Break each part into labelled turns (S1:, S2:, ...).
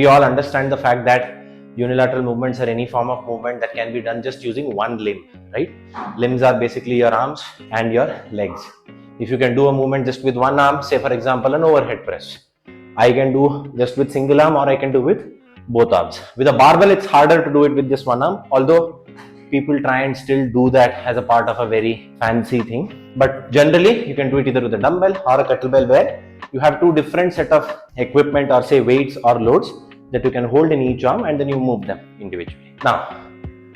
S1: We all understand the fact that unilateral movements are any form of movement that can be done just using one limb, right? Limbs are basically your arms and your legs. If you can do a movement just with one arm, say for example an overhead press, I can do just with single arm or I can do with both arms. With a barbell, it's harder to do it with just one arm, although people try and still do that as a part of a very fancy thing. But generally, you can do it either with a dumbbell or a kettlebell, where you have two different set of equipment or say weights or loads that you can hold in each arm and then you move them individually. Now,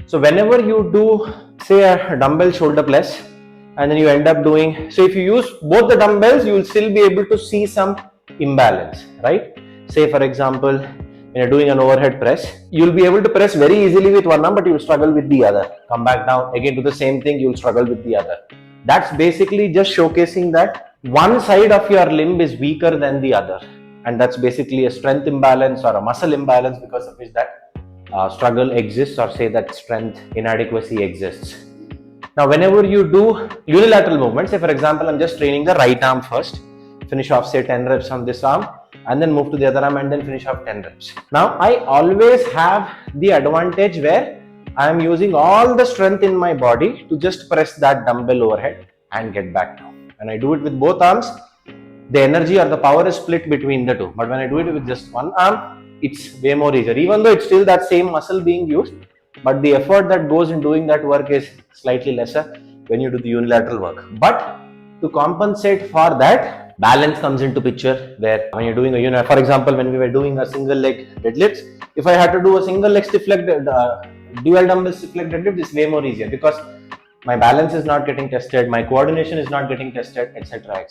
S1: so whenever you do say a dumbbell shoulder press and then you end up doing, so if you use both the dumbbells, you will still be able to see some imbalance, right? Say for example, when you're doing an overhead press, you'll be able to press very easily with one arm, but you'll struggle with the other. Come back down, again do the same thing, you'll struggle with the other. That's basically just showcasing that one side of your limb is weaker than the other. And that's basically a strength imbalance or a muscle imbalance, because of which that struggle exists, or say that strength inadequacy exists. Now, whenever you do unilateral movement, say for example, I'm just training the right arm first, finish off say 10 reps on this arm, and then move to the other arm and then finish off 10 reps. Now, I always have the advantage where I am using all the strength in my body to just press that dumbbell overhead and get back down. When I do it with both arms, the energy or the power is split between the two. But when I do it with just one arm, it's way more easier. Even though it's still that same muscle being used, but the effort that goes in doing that work is slightly lesser when you do the unilateral work. But to compensate for that, balance comes into picture, where when you're doing a for example, when we were doing a single leg deadlifts, if I had to do a single leg stiff leg, dual dumbbell stiff leg deadlift, it's way more easier because my balance is not getting tested, my coordination is not getting tested, etc.,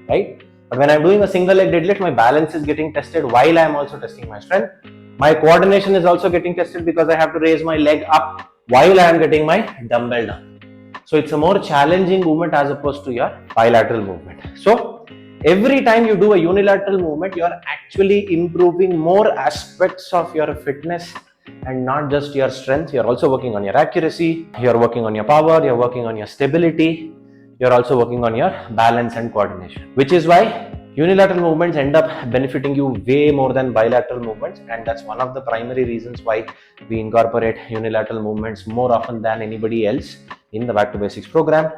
S1: right? But when I'm doing a single leg deadlift, my balance is getting tested while I'm also testing my strength. My coordination is also getting tested because I have to raise my leg up while I am getting my dumbbell down. So it's a more challenging movement as opposed to your bilateral movement. So every time you do a unilateral movement, you are actually improving more aspects of your fitness and not just your strength. You're also working on your accuracy, you're working on your power, you're working on your stability, you're also working on your balance and coordination, which is why unilateral movements end up benefiting you way more than bilateral movements. And that's one of the primary reasons why we incorporate unilateral movements more often than anybody else in the Back to Basics program.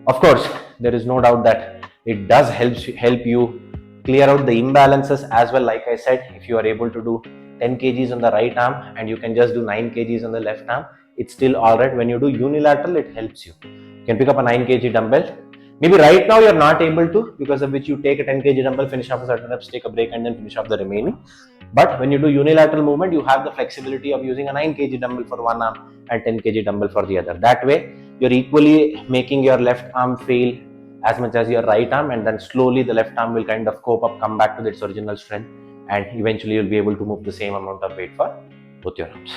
S1: Of course, there is no doubt that it does help you clear out the imbalances as well. Like I said, if you are able to do 10 kgs on the right arm and you can just do 9 kgs on the left arm, it's still alright. When you do unilateral, it helps you. You can pick up a 9 kg dumbbell. Maybe right now you're not able to, because of which you take a 10 kg dumbbell, finish off a certain reps, take a break, and then finish off the remaining. But when you do unilateral movement, you have the flexibility of using a 9 kg dumbbell for one arm and 10 kg dumbbell for the other. That way, you're equally making your left arm fail as much as your right arm, and then slowly the left arm will kind of cope up, come back to its original strength, and eventually you'll be able to move the same amount of weight for both your arms.